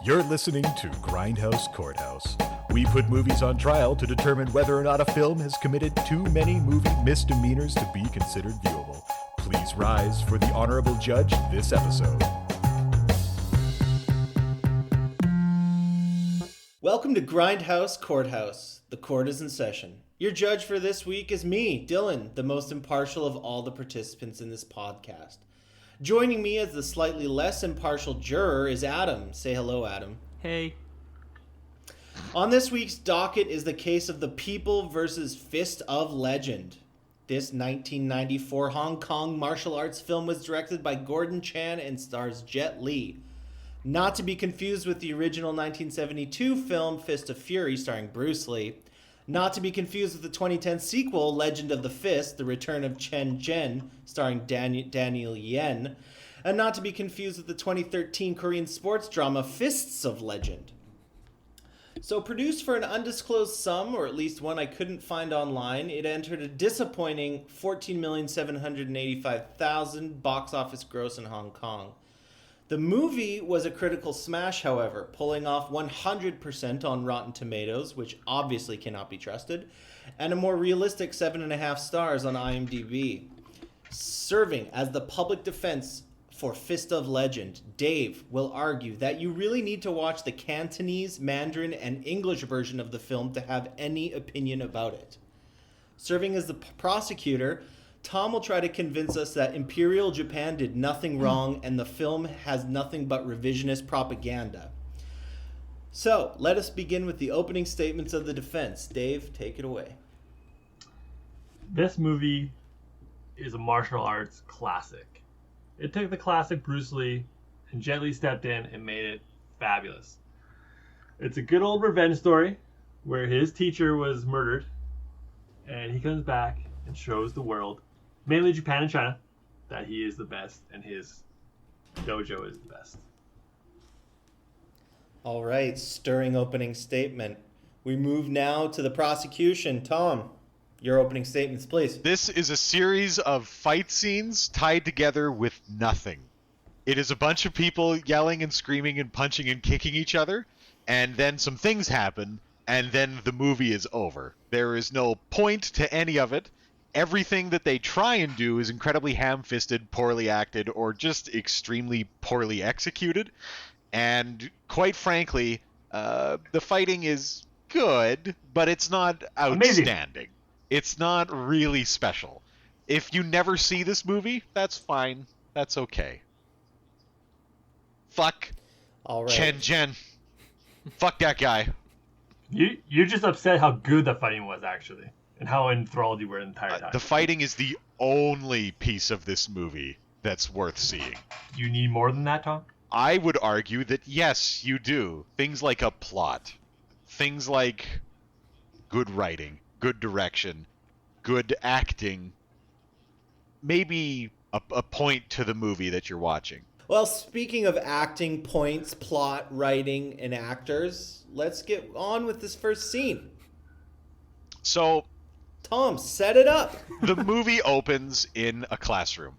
You're listening to Grindhouse Courthouse. We put movies on trial to determine whether or not a film has committed too many movie misdemeanors to be considered viewable. Please rise for the honorable judge this episode. Welcome to Grindhouse Courthouse. The court is in session. Your judge for this week is me, Dylan, the most impartial of all the participants in this podcast. Joining me as the slightly less impartial juror is Adam. Say hello, Adam. Hey. On this week's docket is the case of The People versus Fist of Legend. This 1994 Hong Kong martial arts film was directed by Gordon Chan and stars Jet Li. Not to be confused with the original 1972 film Fist of Fury starring Bruce Lee. Not to be confused with the 2010 sequel, Legend of the Fist, The Return of Chen Zhen, starring Daniel Yen. And not to be confused with the 2013 Korean sports drama, Fists of Legend. So produced for an undisclosed sum, or at least one I couldn't find online, it entered a disappointing $14,785,000 box office gross in Hong Kong. The movie was a critical smash, however, pulling off 100% on Rotten Tomatoes, which obviously cannot be trusted, and a more realistic 7.5 stars on IMDb. Serving as the public defense for Fist of Legend, Dave will argue that you really need to watch the Cantonese, Mandarin, and English version of the film to have any opinion about it. Serving as the prosecutor, Tom will try to convince us that Imperial Japan did nothing wrong and the film has nothing but revisionist propaganda. So, let us begin with the opening statements of the defense. Dave, take it away. This movie is a martial arts classic. It took the classic Bruce Lee, and Jet Li stepped in and made it fabulous. It's a good old revenge story where his teacher was murdered, and he comes back and shows the world, mainly Japan and China, that he is the best and his dojo is the best. All right, stirring opening statement. We move now to the prosecution. Tom, your opening statements, please. This is a series of fight scenes tied together with nothing. It is a bunch of people yelling and screaming and punching and kicking each other, and then some things happen, and then the movie is over. There is no point to any of it. Everything that they try and do is incredibly ham-fisted, poorly acted, or just extremely poorly executed. And quite frankly, the fighting is good, but it's not outstanding. Amazing. It's not really special. If you never see this movie, that's fine. That's okay. Fuck all right. Chen Zhen. Fuck that guy. You're just upset how good the fighting was, actually. And how enthralled you were the entire time. The fighting is the only piece of this movie that's worth seeing. Do you need more than that, Tom? I would argue that yes, you do. Things like a plot. Things like good writing, good direction, good acting. Maybe a point to the movie that you're watching. Well, speaking of acting, points, plot, writing, and actors, let's get on with this first scene. So, Tom, set it up. The movie opens in a classroom,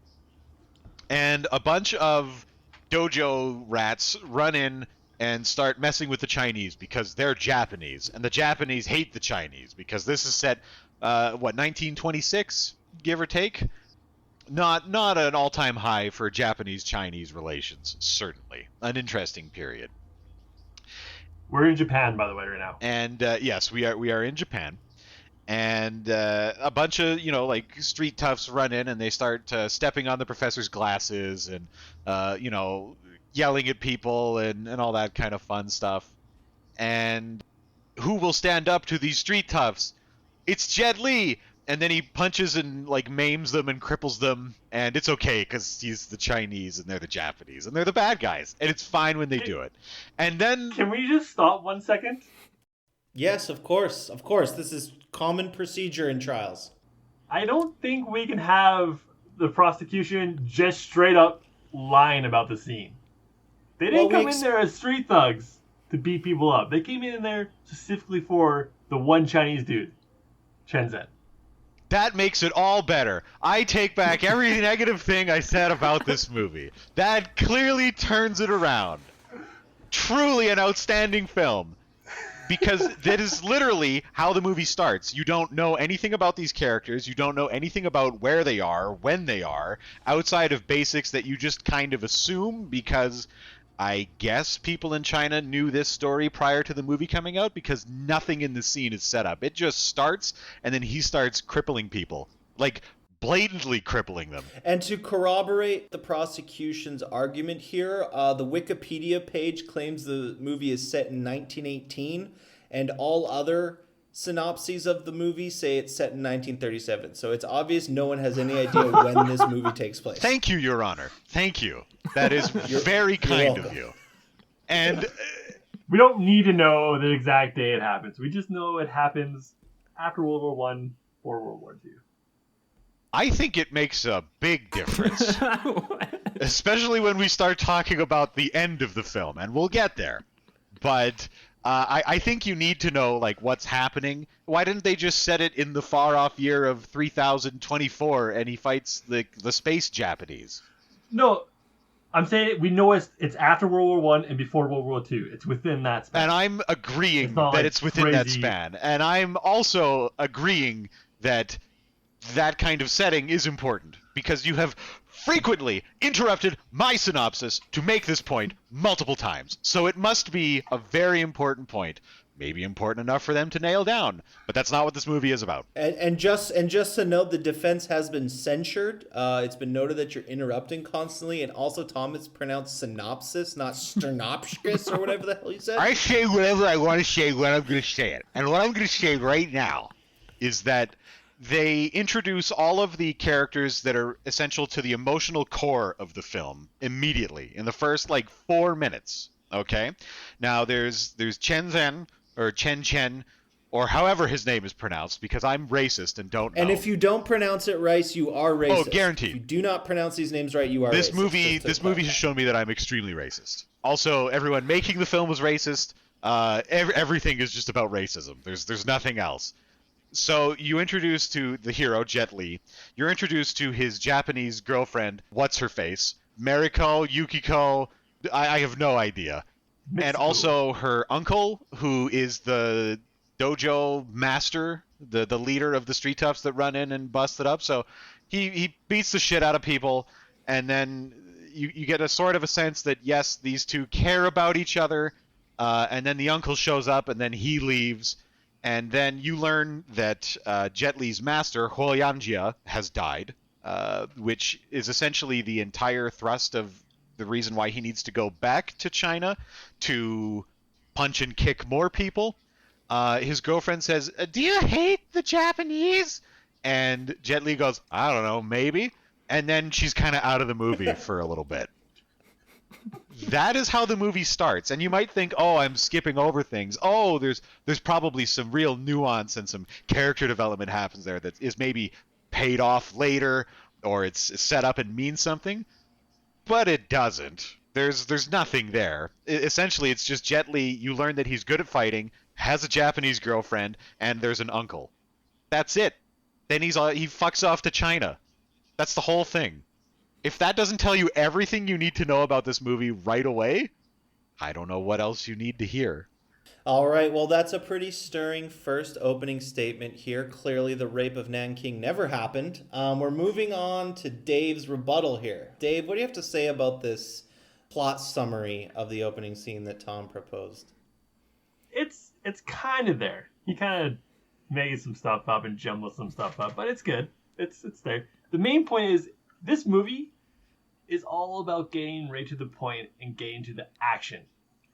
and a bunch of dojo rats run in and start messing with the Chinese because they're Japanese, and the Japanese hate the Chinese because this is set, 1926, give or take? Not an all-time high for Japanese-Chinese relations, certainly. An interesting period. We're in Japan, by the way, right now. And yes, we are in Japan. And a bunch of, street toughs run in and they start stepping on the professor's glasses and, yelling at people and all that kind of fun stuff. And who will stand up to these street toughs? It's Jet Li! And then he punches and, maims them and cripples them. And it's okay because he's the Chinese and they're the Japanese. And they're the bad guys. And it's fine when they do it. And then... Can we just stop 1 second? Yes, of course. Of course. This is common procedure in trials. I don't think we can have the prosecution just straight up lying about the scene. They didn't come in there as street thugs to beat people up. They came in there specifically for the one Chinese dude, Chen Zhen. That makes it all better. I take back every negative thing I said about this movie. That clearly turns it around. truly an outstanding film. Because that is literally how the movie starts. You don't know anything about these characters. You don't know anything about where they are, when they are, outside of basics that you just kind of assume because I guess people in China knew this story prior to the movie coming out because nothing in the scene is set up. It just starts, and then he starts crippling people. Like, blatantly crippling them. And to corroborate the prosecution's argument here, the Wikipedia page claims the movie is set in 1918, and all other synopses of the movie say it's set in 1937. So it's obvious no one has any idea when this movie takes place. Thank you, Your Honor. Thank you. That is very kind of you. And we don't need to know the exact day it happens. We just know it happens after World War One or World War II. I think it makes a big difference, especially when we start talking about the end of the film, and we'll get there. But I think you need to know like what's happening. Why didn't they just set it in the far-off year of 3024 and he fights the space Japanese? No, I'm saying we know it's after World War One and before World War II. It's within that span. And I'm agreeing that like it's within that span. And I'm also agreeing that that kind of setting is important because you have frequently interrupted my synopsis to make this point multiple times. So it must be a very important point, maybe important enough for them to nail down, but that's not what this movie is about. And just to note, the defense has been censured. It's been noted that you're interrupting constantly, and also Tom, it's pronounced synopsis, not sternopskis or whatever the hell you said. I say whatever I want to say when I'm going to say it, and what I'm going to say right now is that they introduce all of the characters that are essential to the emotional core of the film immediately in the first like 4 minutes. Okay, now there's Chen Zhen or Chen Chen or however his name is pronounced because I'm racist and don't know. And if you don't pronounce it right, you are racist. Oh, guaranteed. If you do not pronounce these names right, you are this racist. This movie has shown me that I'm extremely racist. Also, everyone making the film was racist. Everything is just about racism. There's nothing else. So you introduce to the hero, Jet Li. You're introduced to his Japanese girlfriend, what's-her-face, Mariko, Yukiko, I have no idea. Mitsuko. And also her uncle, who is the dojo master, the leader of the street toughs that run in and bust it up. So he beats the shit out of people, and then you get a sort of a sense that, yes, these two care about each other, and then the uncle shows up, and then he leaves. And then you learn that Jet Li's master, Huo Yanjia, has died, which is essentially the entire thrust of the reason why he needs to go back to China to punch and kick more people. His girlfriend says, "Do you hate the Japanese?" And Jet Li goes, "I don't know, maybe." And then she's kind of out of the movie for a little bit. That is how the movie starts, and you might think, "Oh, I'm skipping over things. Oh, there's probably some real nuance and some character development happens there that is maybe paid off later, or it's set up and means something." But it doesn't. There's nothing there. Essentially, it's just Jet Li. You learn that he's good at fighting, has a Japanese girlfriend, and there's an uncle. That's it. Then he fucks off to China. That's the whole thing. If that doesn't tell you everything you need to know about this movie right away, I don't know what else you need to hear. All right, well, that's a pretty stirring first opening statement here. Clearly, the rape of Nanking never happened. We're moving on to Dave's rebuttal here. Dave, what do you have to say about this plot summary of the opening scene that Tom proposed? It's kind of there. He kind of made some stuff up and jumbled some stuff up, but it's good. It's there. The main point is, this movie is all about getting right to the point and getting to the action,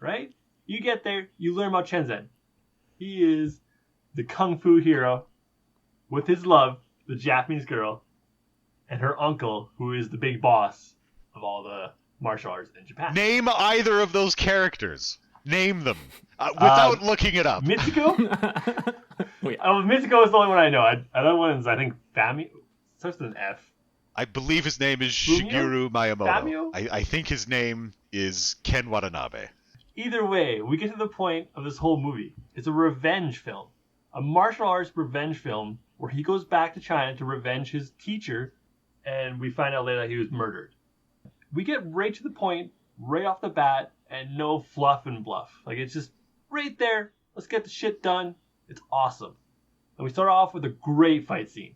right? You get there, you learn about Chen Zhen. He is the kung fu hero with his love, the Japanese girl, and her uncle, who is the big boss of all the martial arts in Japan. Name either of those characters. Name them without looking it up. Mitsuko? Mitsuko is the only one I know. Other ones, I think, Fami starts with an F. I believe his name is Shigeru Miyamoto. Famio? I think his name is Ken Watanabe. Either way, we get to the point of this whole movie. It's a revenge film. A martial arts revenge film where he goes back to China to revenge his teacher, and we find out later that he was murdered. We get right to the point, right off the bat, and no fluff and bluff. Like, it's just right there. Let's get the shit done. It's awesome. And we start off with a great fight scene.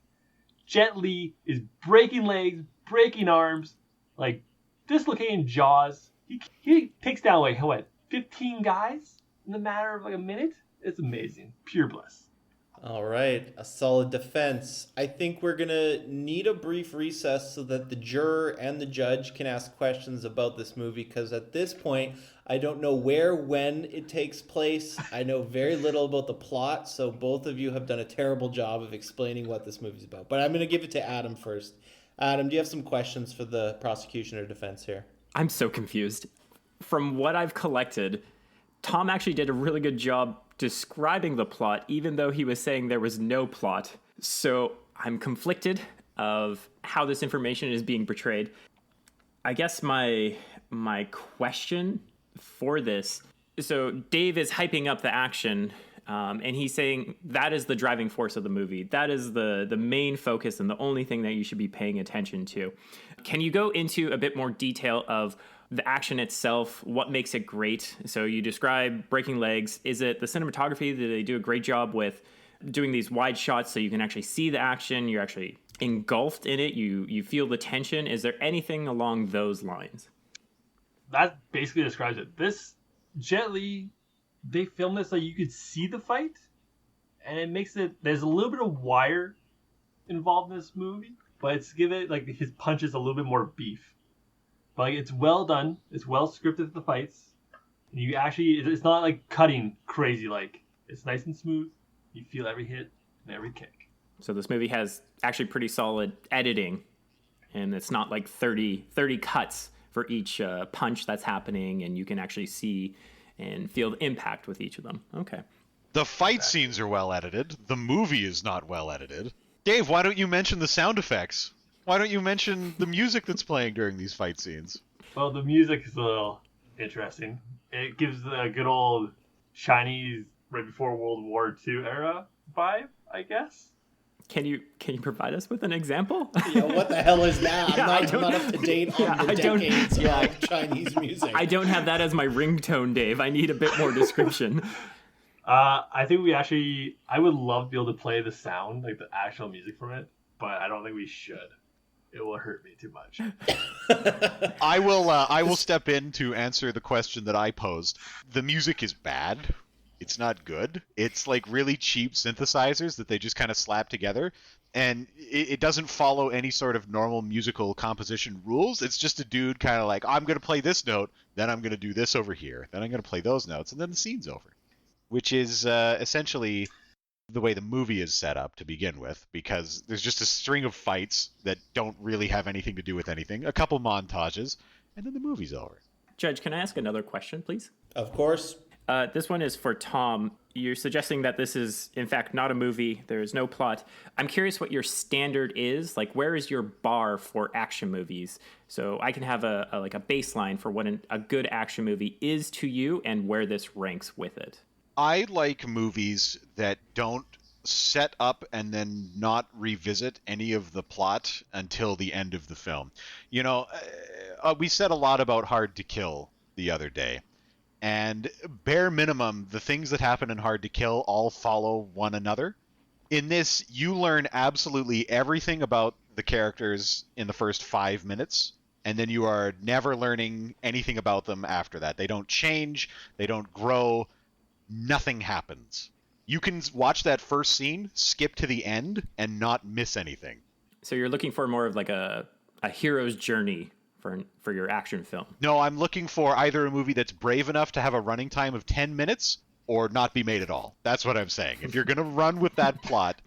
Jet Li is breaking legs, breaking arms, like dislocating jaws. He takes down like 15 guys in the matter of like a minute. It's amazing. Pure bliss. All right, a solid defense. I think we're going to need a brief recess so that the juror and the judge can ask questions about this movie, because at this point, I don't know where, when it takes place. I know very little about the plot, so both of you have done a terrible job of explaining what this movie's about. But I'm going to give it to Adam first. Adam, do you have some questions for the prosecution or defense here? I'm so confused. From what I've collected, Tom actually did a really good job describing the plot, even though he was saying there was no plot. So I'm conflicted of how this information is being portrayed. I guess my question for this, so Dave is hyping up the action, and he's saying that is the driving force of the movie. That is the main focus and the only thing that you should be paying attention to. Can you go into a bit more detail of the action itself, what makes it great? So you describe breaking legs. Is it the cinematography? Do they do a great job with doing these wide shots so you can actually see the action? You're actually engulfed in it. You feel the tension. Is there anything along those lines? That basically describes it. This Jet Li, they filmed this so you could see the fight, and it makes it. There's a little bit of wire involved in this movie, but it's give it like his punches a little bit more beef. But like, it's well done. It's well scripted, the fights. And you actually, it's not like cutting crazy. Like, it's nice and smooth. You feel every hit and every kick. So this movie has actually pretty solid editing, and it's not like 30 cuts for each punch that's happening, and you can actually see and feel the impact with each of them. Okay. The fight scenes are well edited. The movie is not well edited. Dave, why don't you mention the sound effects? Why don't you mention the music that's playing during these fight scenes? Well, the music is a little interesting. It gives the good old Chinese right before World War II era vibe, I guess. Can you provide us with an example? Yeah, what the hell is that? Yeah, I'm not up to date on the decades of Chinese music. I don't have that as my ringtone, Dave. I need a bit more description. I think I would love to be able to play the sound, like the actual music from it, but I don't think we should. It will hurt me too much. I will step in to answer the question that I posed. The music is bad. It's not good. It's like really cheap synthesizers that they just kind of slap together, and it doesn't follow any sort of normal musical composition rules. It's just a dude kind of like, I'm going to play this note, then I'm going to do this over here, then I'm going to play those notes, and then the scene's over. Which is essentially the way the movie is set up to begin with, because there's just a string of fights that don't really have anything to do with anything, a couple montages, and then the movie's over. Judge, can I ask another question, please? Of course. This one is for Tom. You're suggesting that this is, in fact, not a movie. There is no plot. I'm curious what your standard is. Like, where is your bar for action movies? So I can have a baseline for what a good action movie is to you and where this ranks with it. I like movies that don't set up and then not revisit any of the plot until the end of the film. You know, we said a lot about Hard to Kill the other day. And bare minimum, the things that happen in Hard to Kill all follow one another. In this, you learn absolutely everything about the characters in the first 5 minutes, and then you are never learning anything about them after that. They don't change, they don't grow, nothing happens. You can watch that first scene, skip to the end, and not miss anything. So you're looking for more of like a hero's journey for your action film. No, I'm looking for either a movie that's brave enough to have a running time of 10 minutes or not be made at all. That's what I'm saying. If you're going to run with that plot,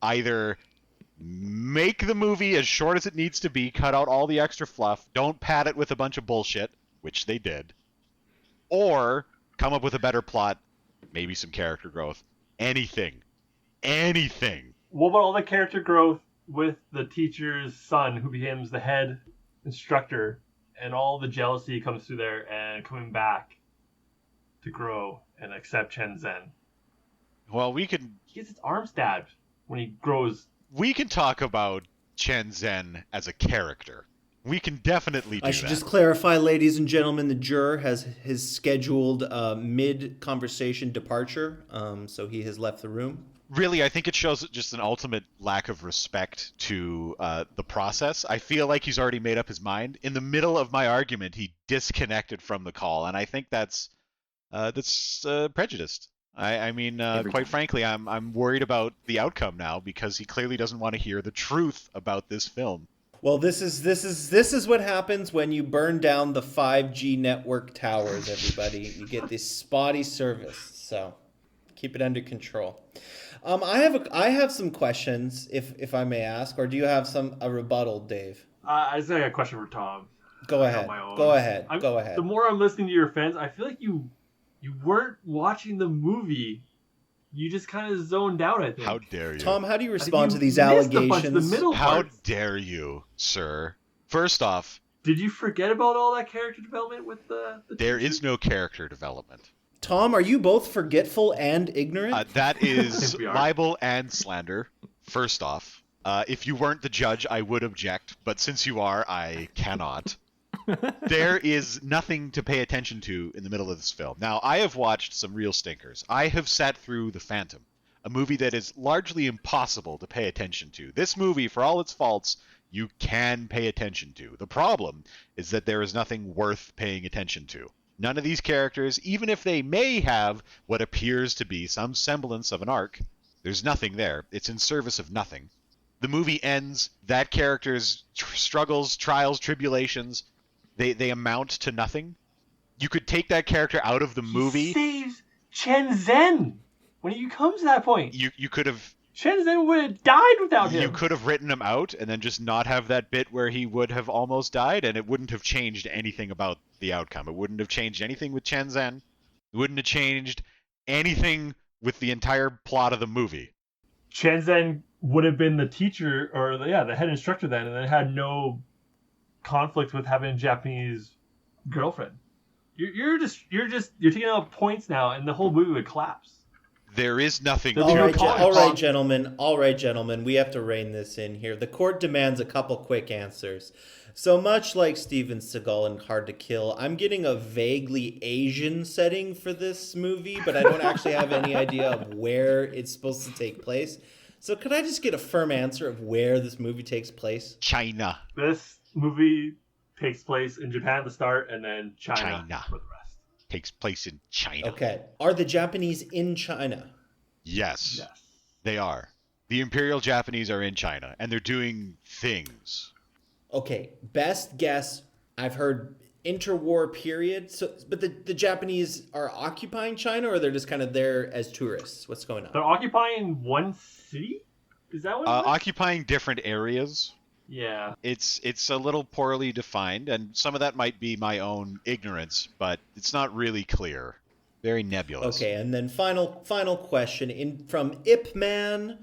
either make the movie as short as it needs to be, cut out all the extra fluff, don't pad it with a bunch of bullshit, which they did, or come up with a better plot, maybe some character growth. Anything. What about all the character growth with the teacher's son who becomes the head instructor, and all the jealousy comes through there and coming back to grow and accept Chen Zhen? Well, He gets his arm stabbed when he grows. we can talk about Chen Zhen as a character. We can definitely do I should that. just clarify, ladies and gentlemen, the juror has his scheduled mid-conversation departure, so he has left the room. Really, I think it shows just an ultimate lack of respect to the process. I feel like he's already made up his mind. In the middle of my argument, he disconnected from the call, and I think that's prejudiced. I mean, quite frankly, I'm worried about the outcome now because he clearly doesn't want to hear the truth about this film. Well, this is what happens when you burn down the 5G network towers, everybody. You get this spotty service. So keep it under control. I have some questions, if I may ask, or do you have a rebuttal, Dave? I just got a question for Tom. Go ahead. Go ahead. The more I'm listening to your defense, I feel like you weren't watching the movie. You just kind of zoned out, I think. How dare you? Tom, how do you respond to these allegations? How dare you, sir? First off, did you forget about all that character development with the there is no character development. Tom, are you both forgetful and ignorant? That is libel and slander, first off. If you weren't the judge, I would object, but since you are, I cannot. There is nothing to pay attention to in the middle of this film. Now, I have watched some real stinkers. I have sat through The Phantom, a movie that is largely impossible to pay attention to. This movie, for all its faults, you can pay attention to. The problem is that there is nothing worth paying attention to. None of these characters, even if they may have what appears to be some semblance of an arc, there's nothing there. It's in service of nothing. The movie ends, that character's struggles, trials, tribulations, they amount to nothing. You could take that character out of the movie. He saves Chen Zhen when you come to that point. You could have... Chen Zhen would have died without him. You could have written him out and then just not have that bit where he would have almost died, and it wouldn't have changed anything about the outcome. It wouldn't have changed anything with Chen Zhen. It wouldn't have changed anything with the entire plot of the movie. Chen Zhen would have been the teacher, or the head instructor then, and then had no conflict with having a Japanese girlfriend. You're taking out points now, and the whole movie would collapse. There is nothing. All right, gentlemen. We have to rein this in here. The court demands a couple quick answers. So much like Steven Seagal in Hard to Kill, I'm getting a vaguely Asian setting for this movie, but I don't actually have any idea of where it's supposed to take place. So could I just get a firm answer of where this movie takes place? China. This movie takes place in Japan at the start, and then China for the rest. Takes place in China. Okay. Are the Japanese in China? Yes. They are. The Imperial Japanese are in China, and they're doing things. Okay. Best guess, I've heard interwar period. But the Japanese are occupying China, or they're just kind of there as tourists? What's going on? They're occupying one city? Is that what it is? Occupying different areas. Yeah. It's a little poorly defined, and some of that might be my own ignorance, but it's not really clear. Very nebulous. Okay, and then final question. From Ip Man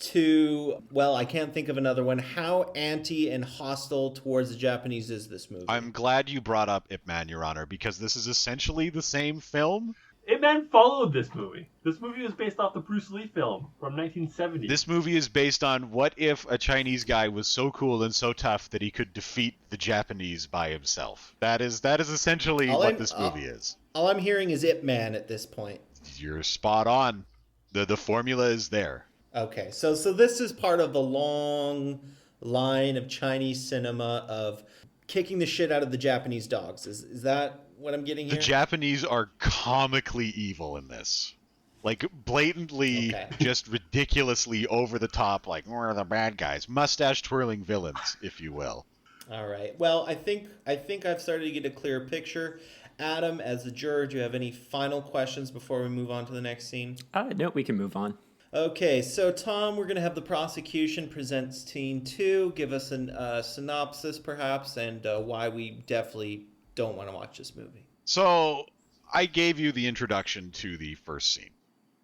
to, well, I can't think of another one. How anti and hostile towards the Japanese is this movie? I'm glad you brought up Ip Man, Your Honor, because this is essentially the same film. Ip Man followed this movie. This movie was based off the Bruce Lee film from 1970. This movie is based on what if a Chinese guy was so cool and so tough that he could defeat the Japanese by himself. That is essentially what this movie is. All I'm hearing is Ip Man at this point. You're spot on. The formula is there. Okay, so this is part of the long line of Chinese cinema of kicking the shit out of the Japanese dogs. Is that what I'm getting here? The Japanese are comically evil in this. Like, blatantly, just ridiculously over the top, like, we're the bad guys. Mustache-twirling villains, if you will. All right. Well, I think I've started to get a clearer picture. Adam, as the juror, do you have any final questions before we move on to the next scene? No, we can move on. Okay, so Tom, we're going to have the prosecution present scene 2. Give us a synopsis, perhaps, and why we definitely don't want to watch this movie. So, I gave you the introduction to the first scene.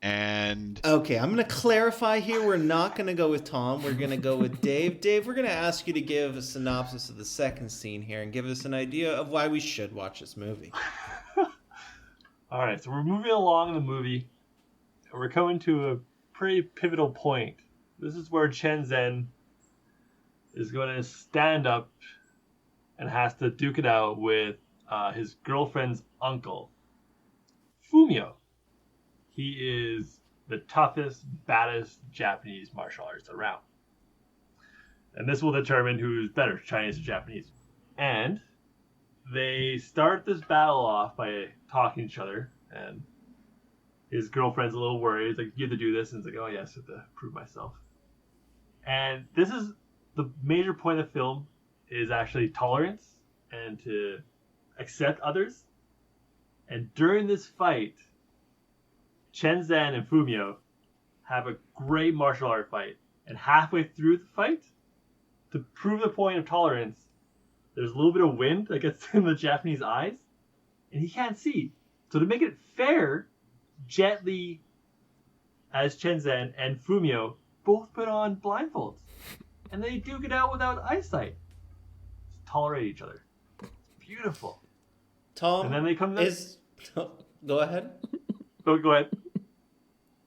And... Okay, I'm going to clarify here. We're not going to go with Tom. We're going to go with Dave. Dave, we're going to ask you to give a synopsis of the second scene here and give us an idea of why we should watch this movie. All right, so we're moving along in the movie, and we're coming to a pretty pivotal point. This is where Chen Zhen is going to stand up and has to duke it out with his girlfriend's uncle, Fumio. He is the toughest, baddest Japanese martial artist around. And this will determine who's better, Chinese or Japanese. And they start this battle off by talking to each other, and his girlfriend's a little worried. He's like, you have to do this. And he's like, oh, yes, I have to prove myself. And this is the major point of the film is actually tolerance and to accept others. And during this fight, Chen Zhen and Fumio have a great martial art fight. And halfway through the fight, to prove the point of tolerance, there's a little bit of wind that gets in the Japanese eyes, and he can't see. So to make it fair, Jet Li as Chen Zhen and Fumio both put on blindfolds, and they duke it out without eyesight. Just tolerate each other. It's beautiful. Tom, and then they come Go ahead. Go ahead.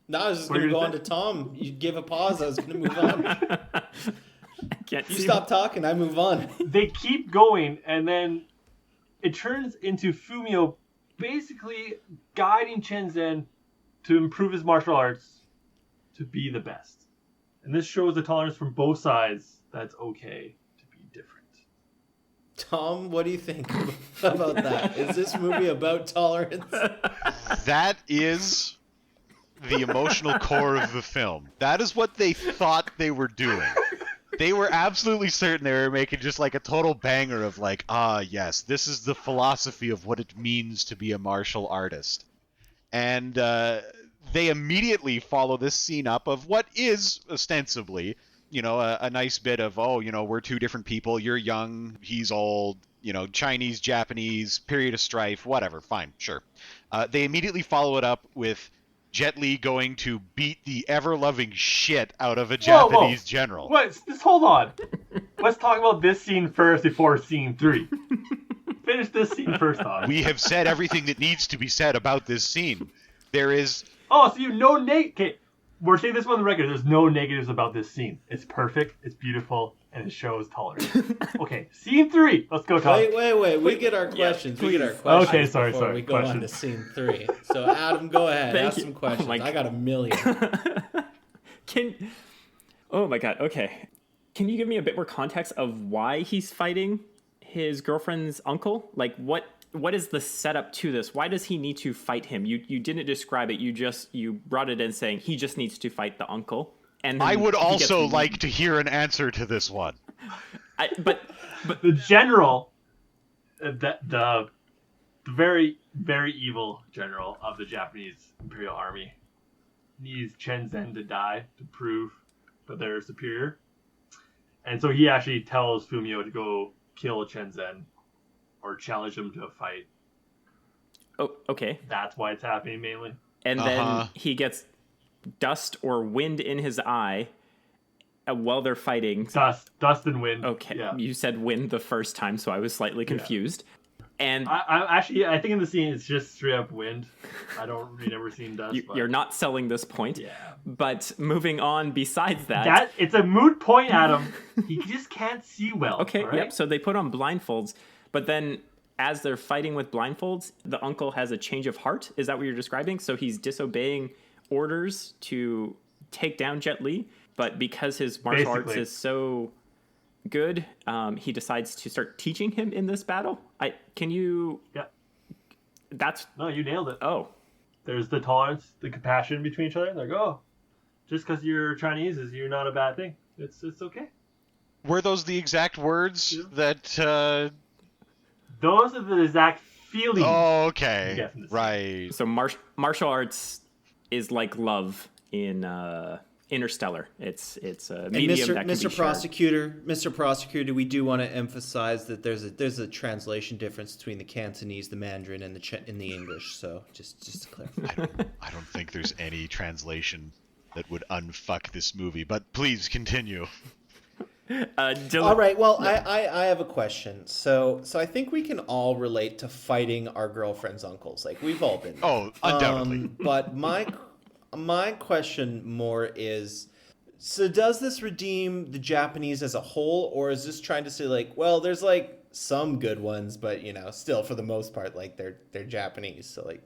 No, I was just going to go on to Tom. You gave a pause. I was going to move on. You stop talking, I move on. They keep going, and then it turns into Fumio basically guiding Chen Zhen to improve his martial arts to be the best. And this shows the tolerance from both sides that's okay to be different. Tom, what do you think about that? Is this movie about tolerance? That is the emotional core of the film. That is what they thought they were doing. They were absolutely certain they were making just like a total banger of like, yes, this is the philosophy of what it means to be a martial artist. And they immediately follow this scene up of what is ostensibly, a nice bit of, we're two different people. You're young, he's old, Chinese, Japanese, period of strife, whatever, fine, sure. They immediately follow it up with Jet Li going to beat the ever-loving shit out of a Japanese general. What? Just hold on. Let's talk about this scene first before scene 3. Finish this scene first off. We have said everything that needs to be said about this scene. There is... Oh, so you know okay, we're saying this on the record. There's no negatives about this scene. It's perfect, it's beautiful, and it shows tolerance. Okay, scene 3. Let's go, Tom. Wait. We get our questions. Yeah, okay, sorry. We go on to scene 3. So, Adam, go ahead. Ask some questions. I got a million. Oh my god, okay. Can you give me a bit more context of why he's fighting his girlfriend's uncle? Like, what is the setup to this? Why does he need to fight him? You didn't describe it. You brought it in saying he just needs to fight the uncle. And I would also like to hear an answer to this one. But the general, the very, very evil general of the Japanese Imperial Army needs Chen Zhen to die to prove that they're superior. And so he actually tells Fumio to go kill Chen Zhen or challenge him to a fight. Oh, okay. That's why it's happening mainly. And then he gets dust or wind in his eye while they're fighting. Dust and wind. Okay, yeah. You said wind the first time, so I was slightly confused. Yeah. And I think in the scene it's just straight up wind. I don't remember seeing dust. You're not selling this point. Yeah. But moving on, besides that, it's a moot point, Adam. He just can't see well. Okay. Right? Yep. So they put on blindfolds, but then as they're fighting with blindfolds, the uncle has a change of heart. Is that what you're describing? So he's disobeying orders to take down Jet Li, but because his martial arts is so good, he decides to start teaching him in this battle. Yeah. No, you nailed it. Oh. There's the tolerance, the compassion between each other. Like, just because you're Chinese you're not a bad thing. It's okay. Were those the exact words that... Those are the exact feelings. Oh, okay. Right. So martial arts is like love in Interstellar. It's a medium that can be shared. Mr. Prosecutor, we do want to emphasize that there's a translation difference between the Cantonese, the Mandarin, and the English. So just to clarify. I don't think there's any translation that would unfuck this movie. But please continue. All right. Well, I have a question. So I think we can all relate to fighting our girlfriend's uncles. Like we've all been there. Oh, undoubtedly. But my question more is, so does this redeem the Japanese as a whole, or is this trying to say like, well, there's like some good ones, but still for the most part, like they're Japanese, so like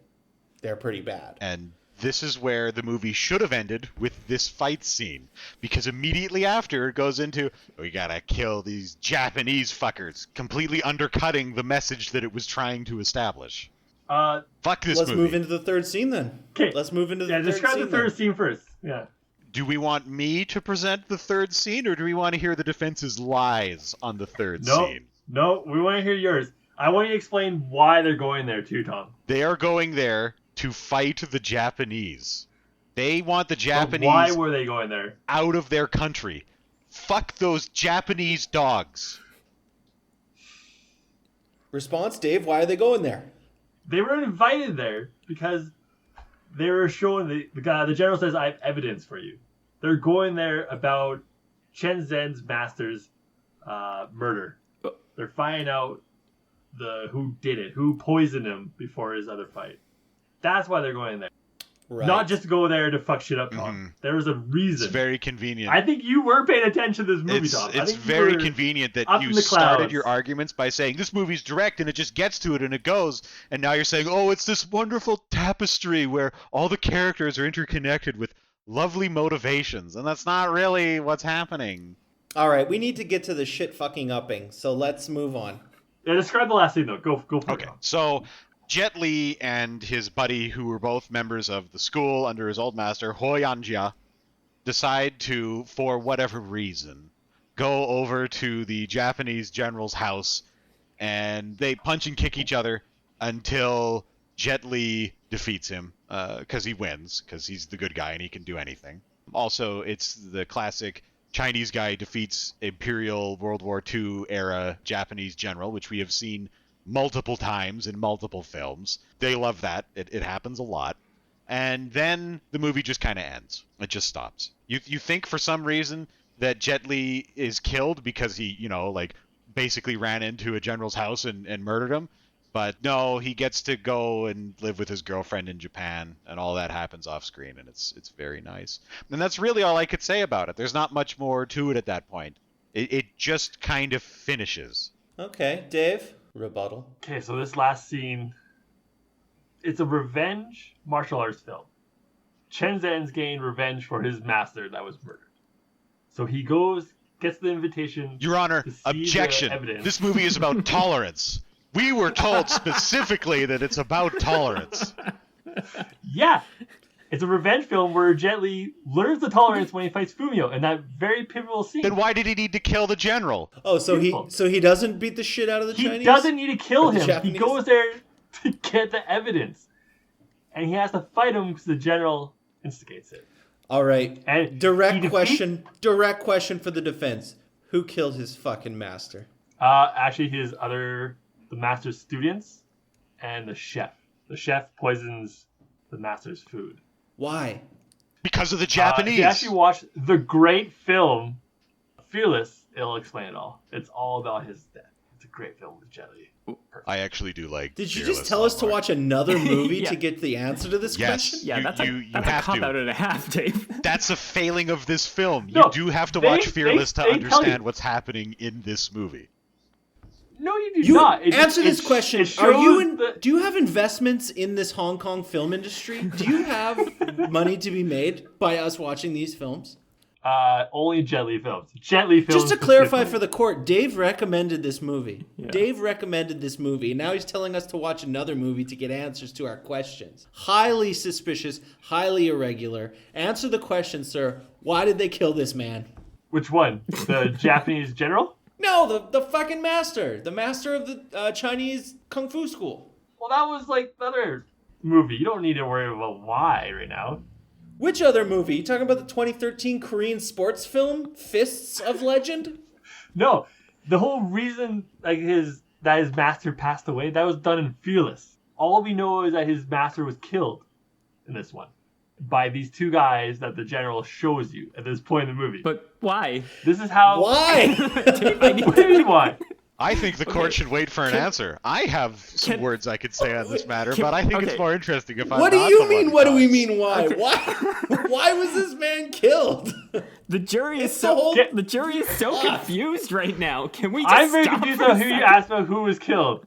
they're pretty bad. And this is where the movie should have ended, with this fight scene, because immediately after it goes into, we gotta kill these Japanese fuckers, completely undercutting the message that it was trying to establish. Fuck this Let's movie. move into the third scene then. Okay. Let's move into the third scene. Describe the third scene first. Yeah. Do we want me to present the third scene, or do we want to hear the defense's lies on the third scene? No, we want to hear yours. I want you to explain why they're going there too, Tom. They are going there to fight the Japanese. They want the But Japanese why were they going there? out of their country. Fuck those Japanese dogs. Response, Dave, why are they going there? They were invited there because they were showing the guy. The general says, "I have evidence for you." They're going there about Chen Zhen's master's murder. They're finding out who did it, who poisoned him before his other fight. That's why they're going there. Right. Not just to go there to fuck shit up, Tom. There was a reason. It's very convenient. I think you were paying attention to this movie, Tom. It's very convenient that you started your arguments by saying this movie's direct and it just gets to it and it goes, and now you're saying, oh, it's this wonderful tapestry where all the characters are interconnected with lovely motivations, and that's not really what's happening. All right, we need to get to the shit fucking upping, so let's move on. Yeah, describe the last scene though. Go for it. Okay, so Jet Li and his buddy, who were both members of the school under his old master, Ho Yanjia, decide to, for whatever reason, go over to the Japanese general's house, and they punch and kick each other until Jet Li defeats him, because he wins, because he's the good guy and he can do anything. Also, it's the classic Chinese guy defeats Imperial World War II era Japanese general, which we have seen multiple times in multiple films. They love that. It happens a lot. And then the movie just kind of ends. It just stops. You think for some reason that Jet Li is killed because he, basically ran into a general's house and murdered him. But no, he gets to go and live with his girlfriend in Japan, and all that happens off screen, and it's very nice. And that's really all I could say about it. There's not much more to it at that point. It just kind of finishes. Okay, Dave, rebuttal. Okay, so this last scene, it's a revenge martial arts film. Chen Zhen's gained revenge for his master that was murdered. So he gets the invitation. Your Honor, to see objection. the evidence. This movie is about tolerance. We were told specifically that it's about tolerance. Yeah. It's a revenge film where Jet Li learns the tolerance when he fights Fumio in that very pivotal scene. Then why did he need to kill the general? Oh, so he doesn't beat the shit out of the Chinese? He doesn't need to kill Or the him. Japanese? He goes there to get the evidence. And he has to fight him because the general instigates it. All right. And Direct question for the defense. Who killed his fucking master? Actually, the master's students and the chef. The chef poisons the master's food. Why? Because of the Japanese. If you actually watch the great film Fearless, it'll explain it all. It's all about his death. It's a great film with Jet Li. I actually do like. Did you Fearless just tell us to watch another movie Yeah. to get the answer to this Yes. question? Yeah, that's you a have cop to. out and a half, Dave. That's a failing of this film. No, you do have to watch Fearless to they tell understand you. what's happening in this movie. No, you do not. Answer this question. It Are you shows do you have investments in this Hong Kong film industry? Do you have money to be made by us watching these films? Only Jet Li films. Jet Li films. Just to clarify specifically. for the court, Dave recommended this movie. Yeah. Dave recommended this movie, and now he's telling us to watch another movie to get answers to our questions. Highly suspicious, highly irregular. Answer the question, sir. Why did they kill this man? Which one? The Japanese general? No, the fucking master. The master of the Chinese Kung Fu school. Well, that was like the other movie. You don't need to worry about why right now. Which other movie? You talking about the 2013 Korean sports film, Fists of Legend? No, the whole reason that his master passed away, that was done in Fearless. All we know is that his master was killed in this one by these two guys that the general shows you at this point in the movie. But why? This is how. Why? Dave, I need What do you mean why? I think the court Okay. should wait for an answer. I have some words I could say on this matter, Can- but I think it's okay. more interesting if I'm What do not you the one mean? who What do we talks. mean? Why? Okay. Why was this man killed? The jury is It's the whole- the jury is so Fuck. confused right now. Can we just I'm very stop confused for a about who you second? asked about who was killed.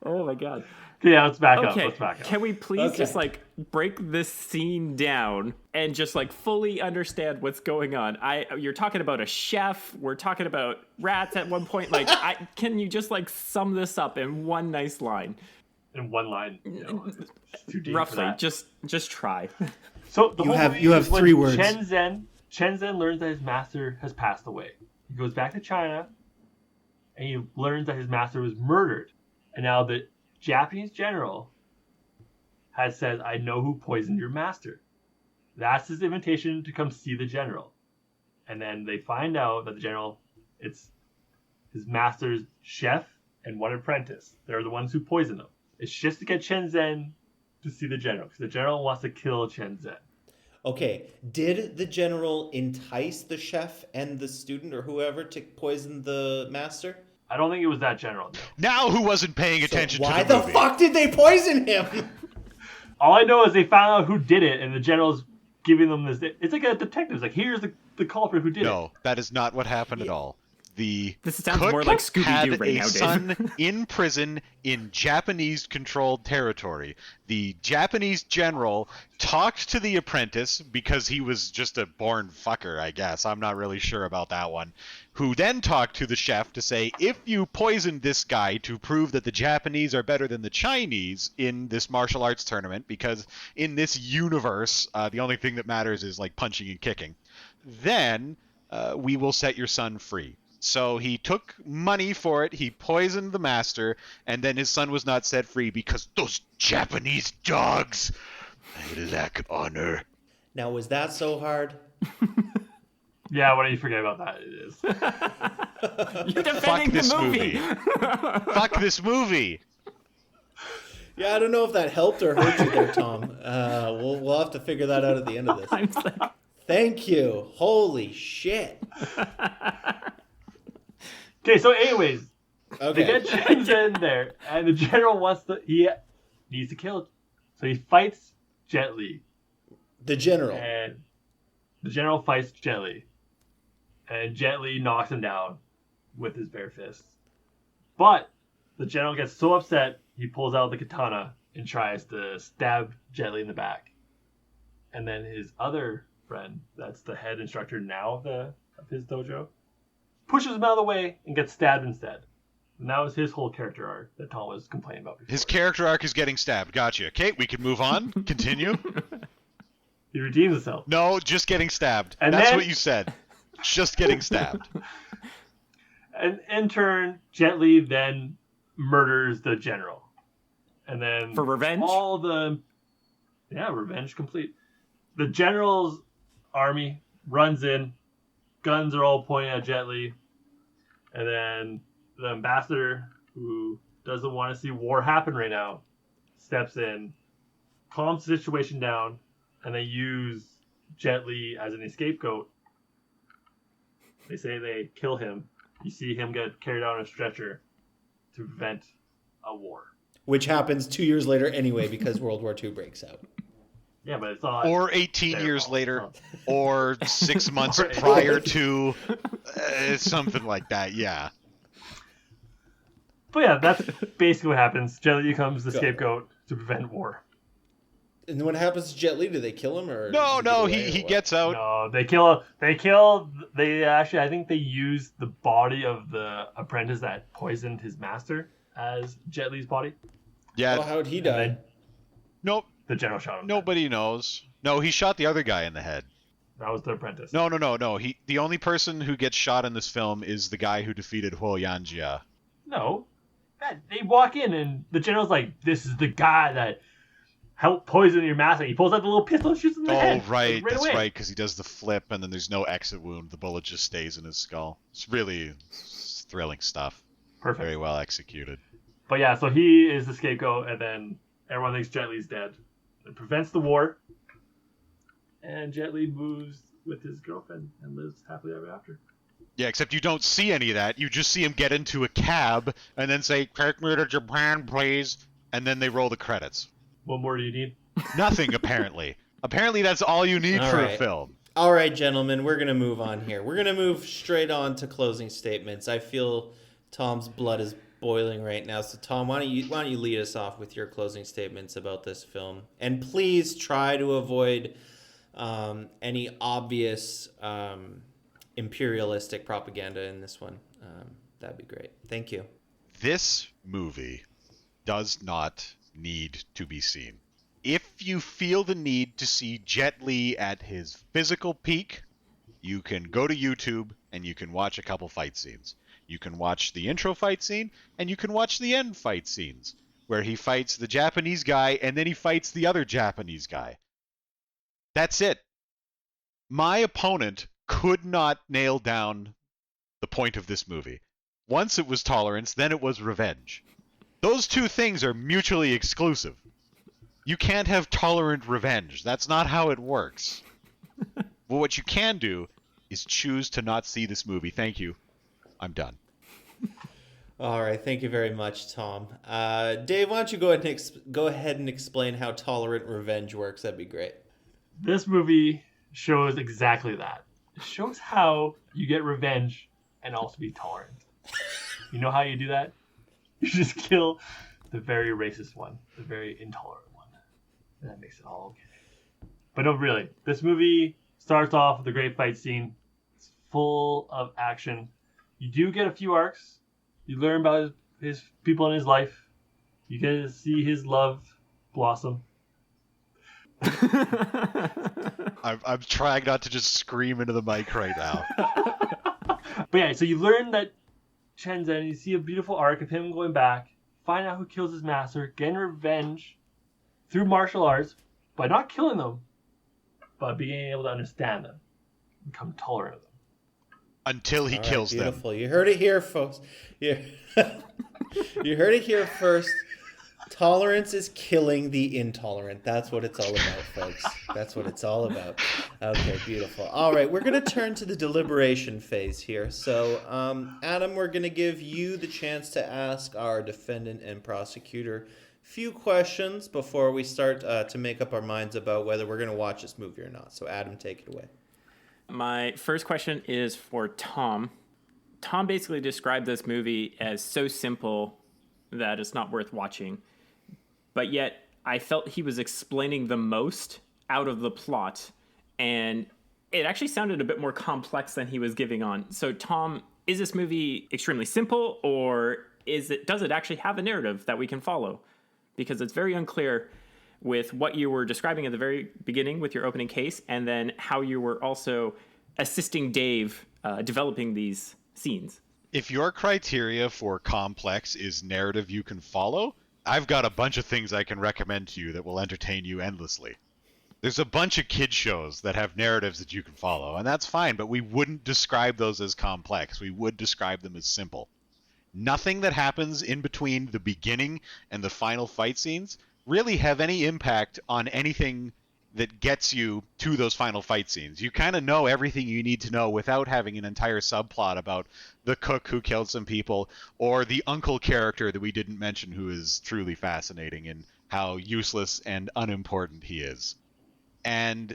Oh my god. Okay, yeah, let's back up. Okay, Let's back up. can we please Okay. just like break this scene down and just like fully understand what's going on? You're talking about a chef. We're talking about rats at one point. Like, can you just like sum this up in one nice line? In one line, it's too deep for Roughly, that. just try. So the You whole have- movie you have is when three words. Chen Zhen learns that his master has passed away. He goes back to China, and he learns that his master was murdered. And now the Japanese general has said, "I know who poisoned your master." That's his invitation to come see the general. And then they find out that the general, it's his master's chef and one apprentice. They're the ones who poisoned him. It's just to get Chen Zhen to see the general, because the general wants to kill Chen Zhen. Okay, did the general entice the chef and the student or whoever to poison the master? I don't think it was that general. No. Now who wasn't paying attention Why to the the movie? fuck did they poison him? All I know is they found out who did it, and the general's giving them this. It's like a detective. It's like, here's the culprit who did it. No, that is not what happened at all. The This sounds cook more like Scooby-Doo had right a now, Dave. son in prison in Japanese-controlled territory. The Japanese general talked to the apprentice because he was just a born fucker, I guess. I'm not really sure about that one. Who then talked to the chef to say, if you poisoned this guy to prove that the Japanese are better than the Chinese in this martial arts tournament, because in this universe, the only thing that matters is like punching and kicking, then we will set your son free. So he took money for it, he poisoned the master, and then his son was not set free because those Japanese dogs, they lack honor. Now, was that so hard? Yeah, why don't you forget about that? It is. You're Fuck defending this the movie. Fuck this movie. Yeah, I don't know if that helped or hurt you there, Tom. We'll have to figure that out at the end of this. I'm just like, Thank you. Holy shit. Okay, so anyways, they Okay. get Chen Zhen there, and the general he needs to kill him. So he fights Jet Li, The general. and the general fights Jet Li, and Jet Li knocks him down with his bare fists. But the general gets so upset, he pulls out the katana and tries to stab Jet Li in the back. And then his other friend, that's the head instructor now of his dojo, pushes him out of the way and gets stabbed instead. And that was his whole character arc that Tom was complaining about before. His character arc is getting stabbed. Gotcha. Okay, we can move on. Continue. He redeems himself. No, just getting stabbed. And That's then- what you said. Just getting stabbed. And in turn, Jet Li then murders the general. And then For revenge? Revenge complete. The general's army runs in, guns are all pointing at Jet Li, and then the ambassador, who doesn't want to see war happen right now, steps in, calms the situation down, and they use Jet Li as an scapegoat. They say they kill him. You see him get carried out on a stretcher to prevent a war. Which happens 2 years later anyway because World War II breaks out. Yeah, but it's not. Or 18 their years fault. later, Oh. or 6 months Or- prior to something like that. Yeah. But yeah, that's basically what happens. Jet Li becomes the Go. scapegoat to prevent war. And when it happens to Jet Li, do they kill him or? No, does no, get away or he what? gets out. No, they actually, I think they used the body of the apprentice that poisoned his master as Jet Li's body. Yeah. Well, how'd he die? Nope. The general shot him. Nobody knows. No, he shot the other guy in the head. That was the apprentice. No. The only person who gets shot in this film is the guy who defeated Huo Yanjia. No. They walk in and the general's like, this is the guy that helped poison your master. He pulls out the little pistol and shoots him in the head. Oh, right. Like, That's away. right, because he does the flip, and then there's no exit wound. The bullet just stays in his skull. It's really thrilling stuff. Perfect. Very well executed. But yeah, so he is the scapegoat, and then everyone thinks Jet Li's dead. It prevents the war, and Jet Li moves with his girlfriend and lives happily ever after. Yeah, except you don't see any of that. You just see him get into a cab and then say, "Take me to Japan, please," and then they roll the credits. What more do you need? Nothing, apparently. Apparently that's all you need All for right. a film. All right, gentlemen, we're going to move on here. We're going to move straight on to closing statements. I feel Tom's blood is boiling right now. So, Tom, why don't you lead us off with your closing statements about this film? And please try to avoid any obvious imperialistic propaganda in this one. That'd be great. Thank you. This movie does not need to be seen. If you feel the need to see Jet Li at his physical peak, you can go to YouTube and you can watch a couple fight scenes. You can watch the intro fight scene and you can watch the end fight scenes where he fights the Japanese guy and then he fights the other Japanese guy. That's it. My opponent could not nail down the point of this movie. Once it was tolerance, then it was revenge. Those two things are mutually exclusive. You can't have tolerant revenge. That's not how it works. Well, what you can do is choose to not see this movie. Thank you. I'm done. All right. Thank you very much, Tom. Dave, why don't you go ahead and explain how tolerant revenge works? That'd be great. This movie shows exactly that. It shows how you get revenge and also be tolerant. You know how you do that? You just kill the very racist one, the very intolerant one. And that makes it all okay. But no, really, this movie starts off with a great fight scene. It's full of action. You do get a few arcs. You learn about his people in his life. You get to see his love blossom. I'm trying not to just scream into the mic right now. But yeah, so you learn that Shenzhen, you see a beautiful arc of him going back, find out who kills his master, getting revenge through martial arts by not killing them, but being able to understand them, become tolerant of them. Until he kills them. Beautiful. You heard it here, folks. You heard it here first. Tolerance is killing the intolerant. That's what it's all about, folks. That's what it's all about. Okay, beautiful. All right, we're going to turn to the deliberation phase here. So, Adam, we're going to give you the chance to ask our defendant and prosecutor a few questions before we start to make up our minds about whether we're going to watch this movie or not. So, Adam, take it away. My first question is for Tom. Tom basically described this movie as so simple that it's not worth watching. But yet, I felt he was explaining the most out of the plot, and it actually sounded a bit more complex than he was giving on. So, Tom, is this movie extremely simple, or does it actually have a narrative that we can follow? Because it's very unclear with what you were describing at the very beginning with your opening case, and then how you were also assisting Dave developing these scenes. If your criteria for complex is narrative you can follow, I've got a bunch of things I can recommend to you that will entertain you endlessly. There's a bunch of kid shows that have narratives that you can follow, and that's fine, but we wouldn't describe those as complex. We would describe them as simple. Nothing that happens in between the beginning and the final fight scenes really have any impact on anything that gets you to those final fight scenes. You kind of know everything you need to know without having an entire subplot about the cook who killed some people or the uncle character that we didn't mention who is truly fascinating in how useless and unimportant he is. And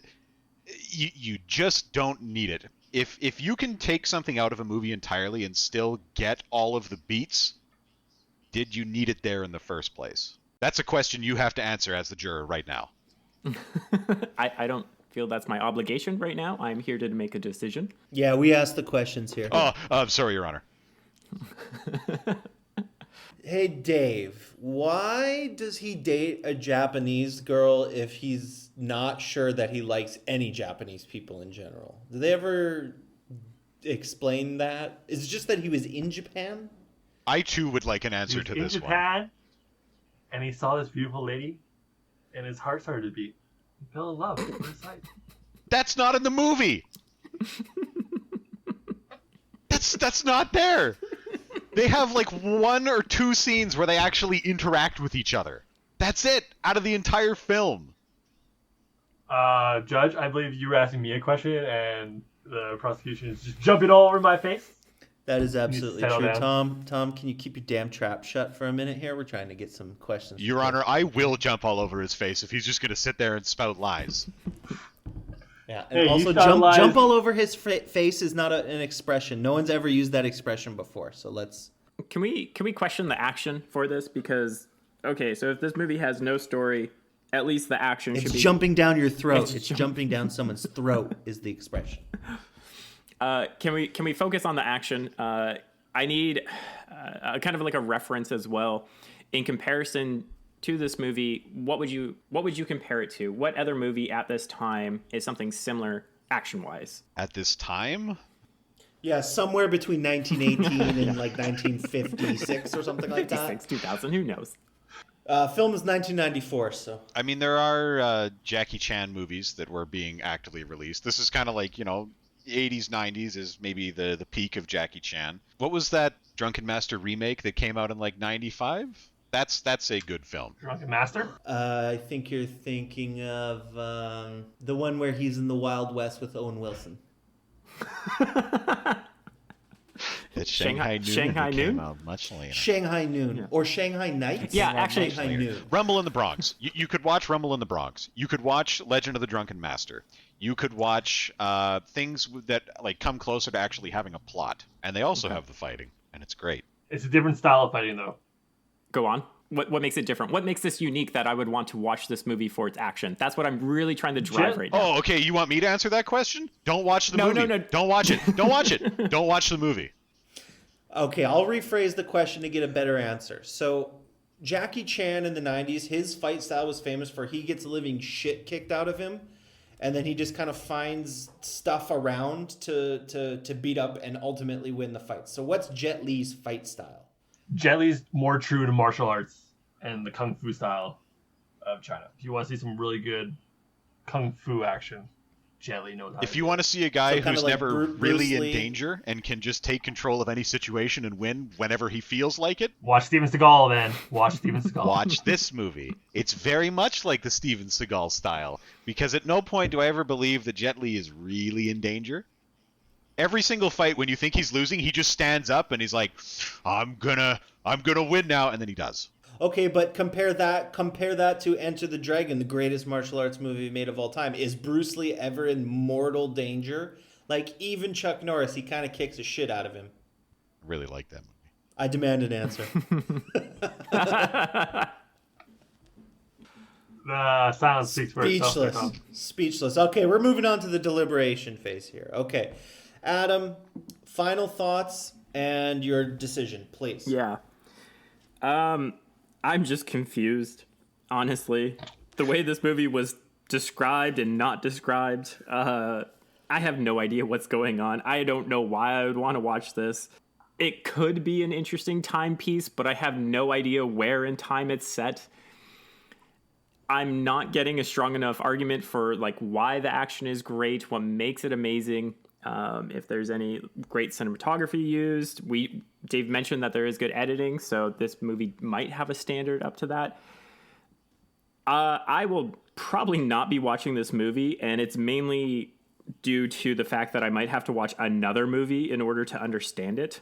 you just don't need it. If you can take something out of a movie entirely and still get all of the beats, did you need it there in the first place? That's a question you have to answer as the juror right now. I don't feel that's my obligation right now. I'm here to make a decision. Yeah, we asked the questions here. Oh, I'm sorry, Your Honor. Hey, Dave, why does he date a Japanese girl if he's not sure that he likes any Japanese people in general? Did they ever explain that? Is it just that he was in Japan? I, too, would like an answer to this in Japan, and he saw this beautiful lady, and his heart started to beat. He fell in love at first sight. That's not in the movie. That's not there. They have like 1 or 2 scenes where they actually interact with each other. That's it, out of the entire film. Judge, I believe you were asking me a question, and The prosecution is just jumping all over my face. That is absolutely settle true. down. Tom, can you keep your damn trap shut for a minute here? We're trying to get some questions. Your Honor, I will jump all over his face if he's just going to sit there and spout lies. Yeah, and Hey, also you found lies. jump all over his face is not an expression. No one's ever used that expression before. So let's. Can we question the action for this? Because okay, so if this movie has no story, at least the action It's should be jumping down your throat. It's jumping down someone's throat is the expression. Can we focus on the action? I need kind of like a reference as well. In comparison to this movie, what would you compare it to? What other movie at this time is something similar action-wise? At this time? Yeah, somewhere between 1918 and like 1956 or something like that. 56, 2000, who knows? Film is 1994, so. I mean, there are Jackie Chan movies that were being actively released. This is kind of like, 80s, 90s is maybe the peak of Jackie Chan. What was that Drunken Master remake that came out in like 95? That's a good film. Drunken Master? I think you're thinking of the one where he's in the Wild West with Owen Wilson. That Shanghai Noon came out much later. Shanghai Noon or Shanghai Nights. Yeah, actually, Shanghai Noon. Rumble in the Bronx. You could watch Rumble in the Bronx. You could watch Legend of the Drunken Master. You could watch things that like come closer to actually having a plot, and they also have the fighting, and it's great. It's a different style of fighting, though. Go on. What makes it different? What makes this unique that I would want to watch this movie for its action? That's what I'm really trying to drive right now. Oh, okay. You want me to answer that question? Don't watch the movie. No. Don't watch it. Don't watch it. Don't watch the movie. Okay, I'll rephrase the question to get a better answer. So, Jackie Chan in the 90s, his fight style was famous for he gets living shit kicked out of him, and then he just kind of finds stuff around to beat up and ultimately win the fight. So, what's Jet Li's fight style? Jet Li's more true to martial arts and the kung fu style of China. If you want to see some really good kung fu action, Jet Li knows how to If do you it. want to see a guy So who's like never Bruce really in Lee. danger and can just take control of any situation and win whenever he feels like it, Watch Steven Seagal, then. Watch Steven Seagal. watch this movie. It's very much like the Steven Seagal style, because at no point do I ever believe that Jet Li is really in danger. Every single fight, when you think he's losing, he just stands up and he's like, I'm gonna win now, and then he does. Okay, but compare that to Enter the Dragon, the greatest martial arts movie made of all time. Is Bruce Lee ever in mortal danger? Like, even Chuck Norris, he kind of kicks the shit out of him. I really like that movie. I demand an answer. Silence speaks for itself. Speechless. Okay, we're moving on to the deliberation phase here. Okay. Adam, final thoughts and your decision, please. Yeah. I'm just confused, honestly. The way this movie was described and not described, I have no idea what's going on. I don't know why I would want to watch this. It could be an interesting timepiece, but I have no idea where in time it's set. I'm not getting a strong enough argument for like why the action is great, what makes it amazing. If there's any great cinematography used. Dave mentioned that there is good editing, so this movie might have a standard up to that. I will probably not be watching this movie, and it's mainly due to the fact that I might have to watch another movie in order to understand it.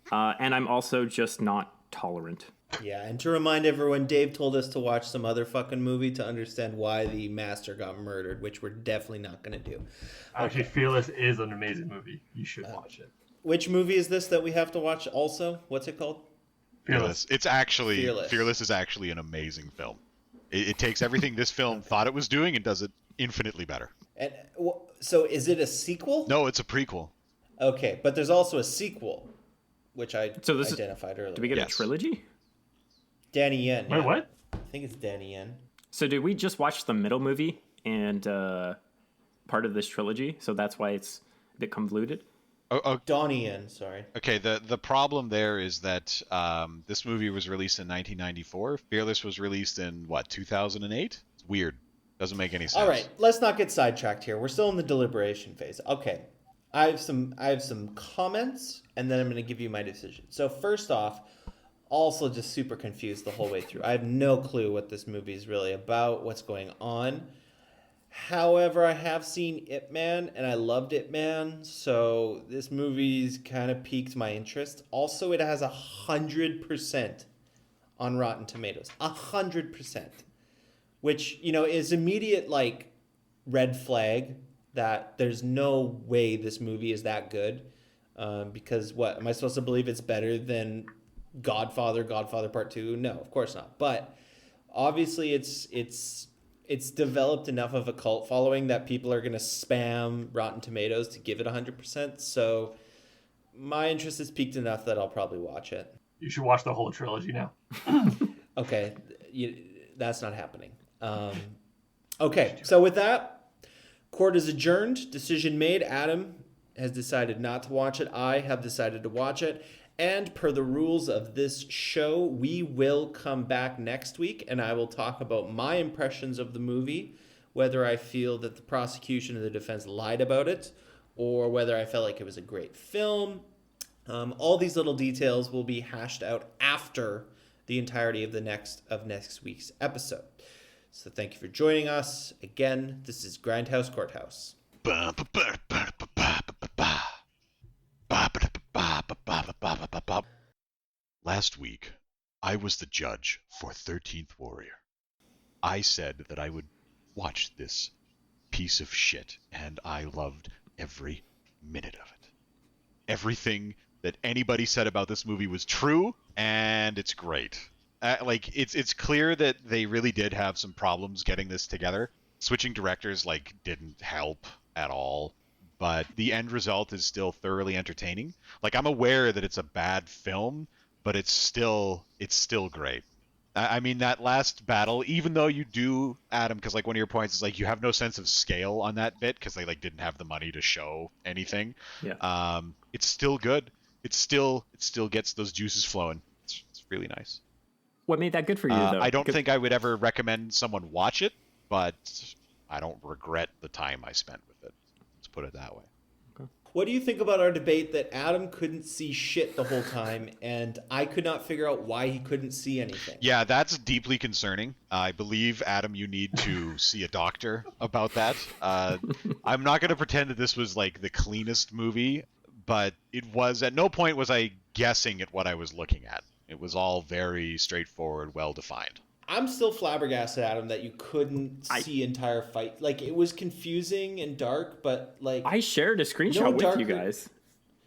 And I'm also just not tolerant. Yeah, and to remind everyone, Dave told us to watch some other fucking movie to understand why the master got murdered, which we're definitely not going to do. Actually, Fearless is an amazing movie. You should watch it. Which movie is this that we have to watch also? What's it called? Fearless. It's actually Fearless. Fearless is actually an amazing film. It takes everything this film thought it was doing and does it infinitely better. And so is it a sequel? No, it's a prequel. Okay, but there's also a sequel, which I So this identified earlier. Do we get Yes. a trilogy? Danny Yen. Wait, what? I think it's Danny Yen. So did we just watch the middle movie and part of this trilogy? So that's why it's a bit convoluted? Donnie Yen, sorry. Okay, the problem there is that this movie was released in 1994. Fearless was released in, 2008? It's weird. Doesn't make any sense. All right, let's not get sidetracked here. We're still in the deliberation phase. Okay, I have some comments, and then I'm going to give you my decision. So first off, also just super confused the whole way through. I have no clue what this movie is really about, what's going on. However, I have seen Ip Man, and I loved Ip Man, so this movie's kind of piqued my interest. Also, it has 100% on Rotten Tomatoes. 100%. Which, is immediate, red flag that there's no way this movie is that good. Because what, am I supposed to believe it's better than Godfather Part 2? No, of course not. But obviously it's developed enough of a cult following that people are going to spam Rotten Tomatoes to give it 100%. So my interest is peaked enough that I'll probably watch it. You should watch the whole trilogy now. Okay, that's not happening. Okay, so with that, court is adjourned. Decision made. Adam has decided not to watch it. I have decided to watch it. And per the rules of this show, we will come back next week and I will talk about my impressions of the movie, whether I feel that the prosecution and the defense lied about it, or whether I felt like it was a great film. All these little details will be hashed out after the entirety of next week's episode. So thank you for joining us. Again, this is Grindhouse Courthouse. Last week, I was the judge for 13th Warrior. I said that I would watch this piece of shit, and I loved every minute of it. Everything that anybody said about this movie was true, and it's great. It's clear that they really did have some problems getting this together. Switching directors didn't help at all, but the end result is still thoroughly entertaining. I'm aware that it's a bad film, but it's still great. I mean, that last battle, even though you do, Adam, because one of your points is you have no sense of scale on that bit because they didn't have the money to show anything. Yeah. It's still good. It still gets those juices flowing. It's really nice. What made that good for you, though? I don't think I would ever recommend someone watch it, but I don't regret the time I spent with it. Let's put it that way. Okay. What do you think about our debate that Adam couldn't see shit the whole time and I could not figure out why he couldn't see anything? Yeah, that's deeply concerning. I believe, Adam, you need to see a doctor about that. I'm not going to pretend that this was the cleanest movie, but it was, at no point was I guessing at what I was looking at. It was all very straightforward, well-defined. I'm still flabbergasted, Adam, that you couldn't see entire fight. It was confusing and dark, but I shared a screenshot with you guys,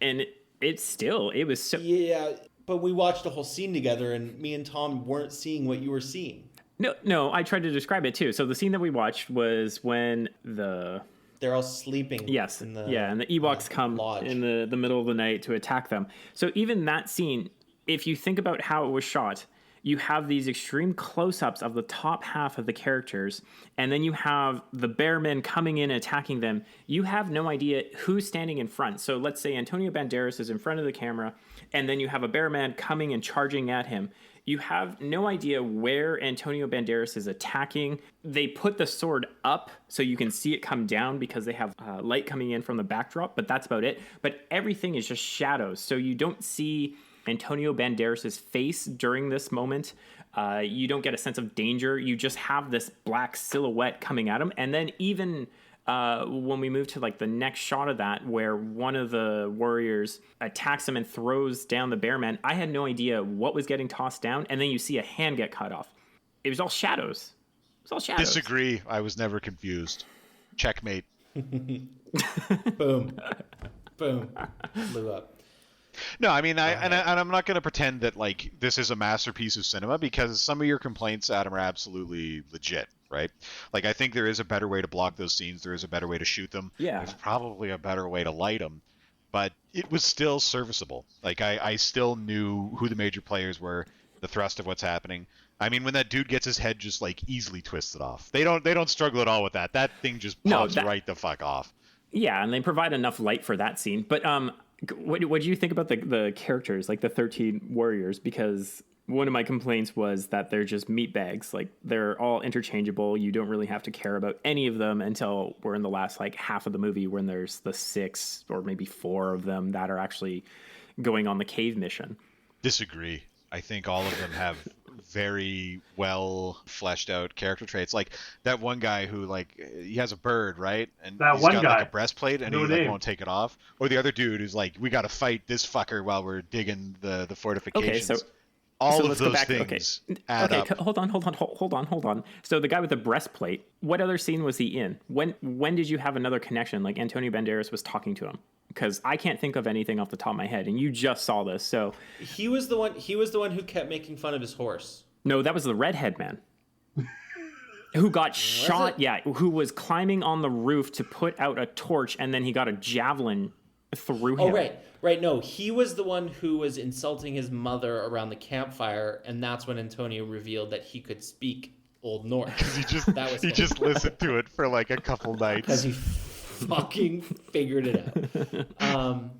and it was so... Yeah, but we watched the whole scene together, and me and Tom weren't seeing what you were seeing. No, I tried to describe it, too. So the scene that we watched was when they're all sleeping. Yes, and the Ewoks come lodge in the middle of the night to attack them. So even that scene, if you think about how it was shot, you have these extreme close-ups of the top half of the characters, and then you have the bear men coming in and attacking them. You have no idea who's standing in front. So let's say Antonio Banderas is in front of the camera, and then you have a bear man coming and charging at him. You have no idea where Antonio Banderas is attacking. They put the sword up so you can see it come down because they have light coming in from the backdrop, but that's about it. But everything is just shadows, so you don't see Antonio Banderas' face during this moment. You don't get a sense of danger. You just have this black silhouette coming at him. And then even when we move to the next shot of that, where one of the warriors attacks him and throws down the bear man, I had no idea what was getting tossed down. And then you see a hand get cut off. It was all shadows. Disagree. I was never confused. Checkmate. Boom. Blew up. No, I mean, I'm not going to pretend that this is a masterpiece of cinema, because some of your complaints, Adam, are absolutely legit, right? I think there is a better way to block those scenes. There is a better way to shoot them. Yeah. There's probably a better way to light them, but it was still serviceable. I still knew who the major players were, the thrust of what's happening. I mean, when that dude gets his head just easily twisted off, they don't struggle at all with that. That thing just pops right the fuck off. Yeah, and they provide enough light for that scene, but what do you think about the characters, the 13 warriors? Because one of my complaints was that they're just meat bags. They're all interchangeable. You don't really have to care about any of them until we're in the last half of the movie, when there's the 6 or maybe 4 of them that are actually going on the cave mission. Disagree. I think all of them have very well fleshed out character traits. Like that one guy who he has a bird, right? And That he's one got guy. like a breastplate and No he name. won't take it off. Or the other dude who's like, we got to fight this fucker while we're digging the fortifications. Okay, so all of let's go those back. things add up. Hold on. So the guy with the breastplate, what other scene was he in? When did you have another connection? Like Antonio Banderas was talking to him? Because I can't think of anything off the top of my head, and you just saw this, so He was the one who kept making fun of his horse. no, that was the redhead man who got shot. it? Yeah, who was climbing on the roof to put out a torch, and then he got a javelin through him. Oh, right. No, he was the one who was insulting his mother around the campfire, and that's when Antonio revealed that he could speak Old Norse. He just listened to it for like a couple nights. Because he fucking figured it out.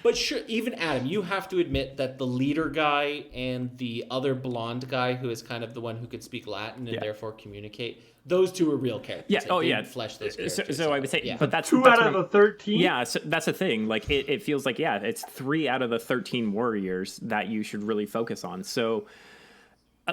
But sure, even Adam, you have to admit that the leader guy and the other blonde guy, who is kind of the one who could speak Latin and therefore communicate, those two are real characters. Yeah. Like, Oh, they yeah. didn't flesh those characters. So I would say, yeah. but that's 2 that's out what of I'm- the 13. Yeah, so that's the thing. Like it feels like it's 3 out of the 13 warriors that you should really focus on. So,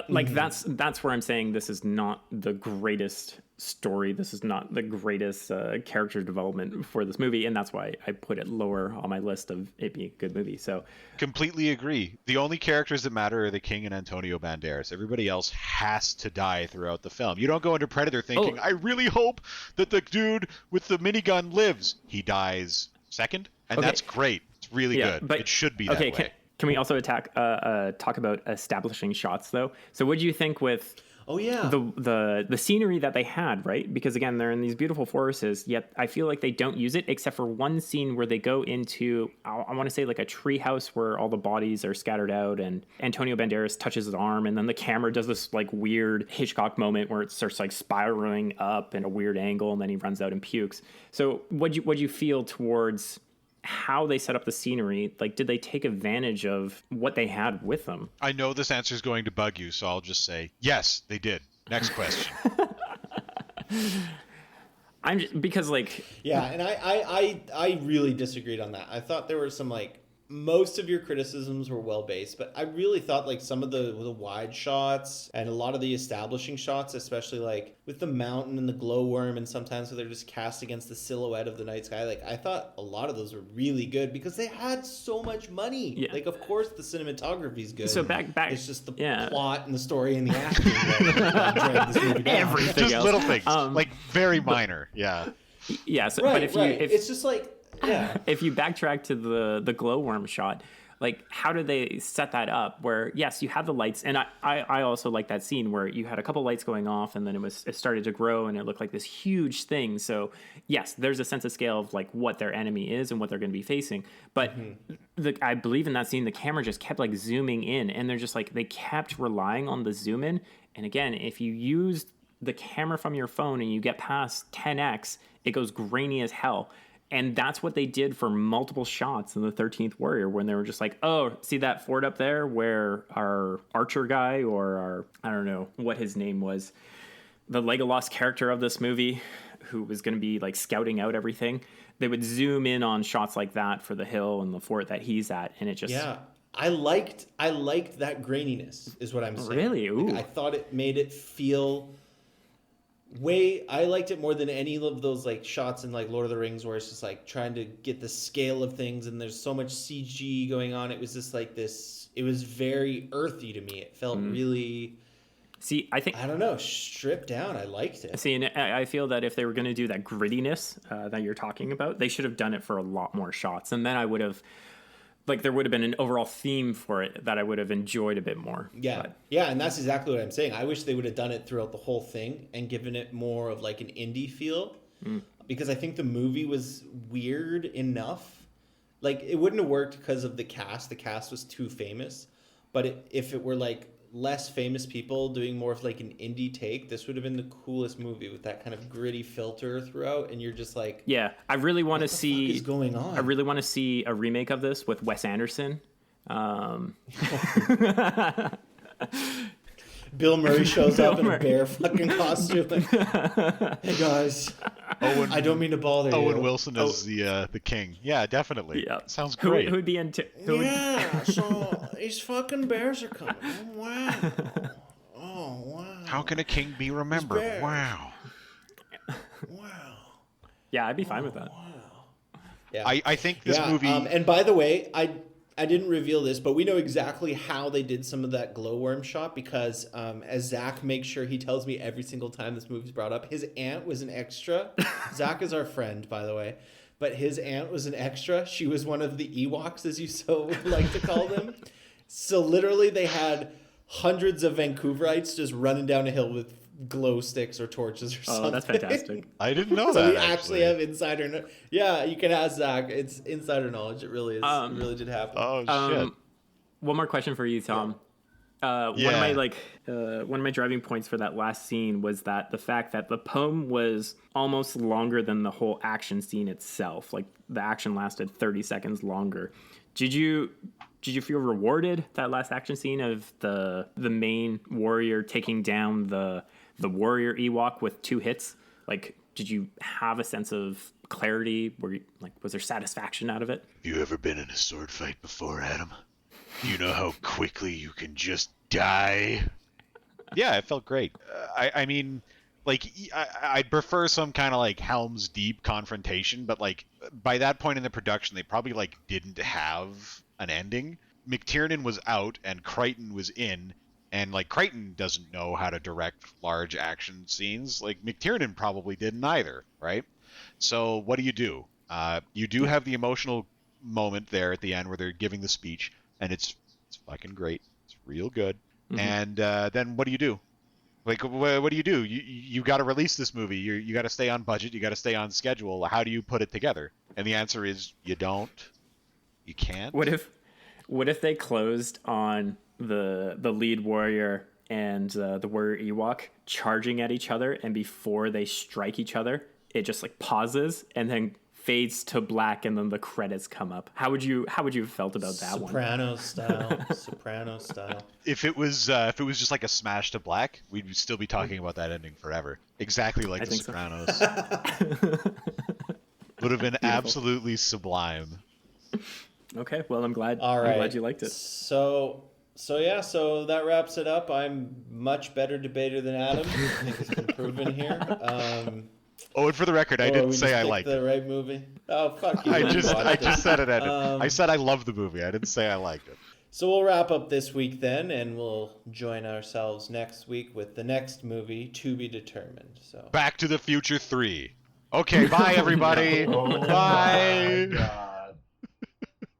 that's where I'm saying this is not the greatest story. This is not the greatest character development for this movie, and that's why I put it lower on my list of it being a good movie. So, Completely agree. The only characters that matter are the King and Antonio Banderas. Everybody else has to die throughout the film. You don't go into Predator thinking, I really hope that the dude with the minigun lives. He dies second, and that's great. It's really good. But it should be that way. Can we also talk about establishing shots though? So what do you think with the scenery that they had, right? Because again, they're in these beautiful forests, yet I feel like they don't use it except for one scene where they go into, I want to say like a tree house where all the bodies are scattered out and Antonio Banderas touches his arm and then the camera does this like weird Hitchcock moment where it starts like spiraling up in a weird angle and then he runs out and pukes. So what'd you feel towards how they set up the scenery? Like, did they take advantage of what they had with them? I know this answer is going to bug you, so I'll just say, yes, they did. Next question. Because like... Yeah, and I really disagreed on that. I thought there were some, like, most of your criticisms were well-based, but I really thought, like, some of the wide shots and a lot of the establishing shots, especially, like, with the mountain and the glowworm and sometimes where they're just cast against the silhouette of the night sky, like, I thought a lot of those were really good because they had so much money. Yeah. Like, of course the cinematography's good. So back It's just the plot and the story and the acting that drag this movie down. Everything Just else. little things, like very minor. Yeah. Yeah, so, Right, but if it's just like, yeah. if you backtrack to the glowworm shot, like how did they set that up where yes you have the lights, and I also like that scene where you had a couple lights going off and then it started to grow and it looked like this huge thing. So yes, there's a sense of scale of like what their enemy is and what they're going to be facing, but I believe in that scene the camera just kept like zooming in and they're just like they kept relying on the zoom in. And again, if you use the camera from your phone and you get past 10x, it goes grainy as hell. And that's what they did for multiple shots in the 13th Warrior when they were just like, oh, see that fort up there where our archer guy or our, I don't know what his name was, the Legolas character of this movie who was going to be like scouting out everything. They would zoom in on shots like that for the hill and the fort that he's at. And it just... Yeah. I liked that graininess is what I'm saying. Really? Ooh. Like, I thought it made it feel... I liked it more than any of those like shots in like Lord of the Rings where it's just like trying to get the scale of things and there's so much CG going on. It was just like this. It was very earthy to me. It felt really. See, I don't know, stripped down. I liked it. See, and I feel that if they were going to do that grittiness that you're talking about, they should have done it for a lot more shots, and then I would have. Like, there would have been an overall theme for it that I would have enjoyed a bit more. Yeah. But... Yeah, and that's exactly what I'm saying. I wish they would have done it throughout the whole thing and given it more of, like, an indie feel. Because I think the movie was weird enough. Like, it wouldn't have worked because of the cast. The cast was too famous. But if it were, like, less famous people doing more of, like, an indie take, this would have been the coolest movie with that kind of gritty filter throughout. And you're just like... Yeah, I really want to see... What is going on? I really want to see a remake of this with Wes Anderson. Bill Murray shows up in a bear fucking costume. Like, hey, guys. I don't mean to bother you. Owen Wilson is the king. Yeah, definitely. Yeah. Sounds great. So these fucking bears are coming. Oh, wow. How can a king be remembered? bears. Wow. Wow. Yeah, I'd be fine with that. Yeah. I think this movie. And by the way, I didn't reveal this, but we know exactly how they did some of that glowworm shot because as Zach makes sure he tells me every single time this movie's brought up, his aunt was an extra. Zach is our friend, by the way, but his aunt was an extra. She was one of the Ewoks, as you so like to call them. So literally they had hundreds of Vancouverites just running down a hill with glow sticks or torches or something. Oh, that's fantastic. I didn't know So that. we actually have insider. Yeah, you can ask Zach. It's insider knowledge. It really is. It really did happen. Oh shit. One more question for you, Tom. One of my driving points for that last scene was that the fact that the poem was almost longer than the whole action scene itself. Like the action lasted 30 seconds longer. Did you feel rewarded that last action scene of the main warrior taking down the warrior Ewok with 2 hits? Like, did you have a sense of clarity? Was there satisfaction out of it? You ever been in a sword fight before, Adam? You know how quickly you can just die? Yeah, it felt great. I mean, like, I'd prefer some kind of, like, Helm's Deep confrontation, but, like, by that point in the production, they probably, like, didn't have an ending. McTiernan was out, and Crichton was in, and, like, Crichton doesn't know how to direct large action scenes. Like, McTiernan probably didn't either, right? So what do? You do have the emotional moment there at the end where they're giving the speech, and it's fucking great. It's real good. Mm-hmm. And then what do? Like, what do? You got to release this movie. You got to stay on budget. You got to stay on schedule. How do you put it together? And the answer is you don't. You can't. What if they closed on the lead warrior and the warrior Ewok charging at each other, and before they strike each other, it just like pauses and then fades to black, and then the credits come up? How would you have felt about that one? Soprano style. If it was just like a smash to black, we'd still be talking about that ending forever. Exactly like The Sopranos. Would have been absolutely sublime. Okay, well, I'm glad you liked it. So that wraps it up. I'm much better debater than Adam. I think it's been proven here. And for the record, I didn't say I liked the right movie. Oh, fuck you. I just said it. I said I love the movie. I didn't say I liked it. So we'll wrap up this week then, and we'll join ourselves next week with the next movie to be determined. So Back to the Future 3. Okay, bye everybody. Oh bye. My God.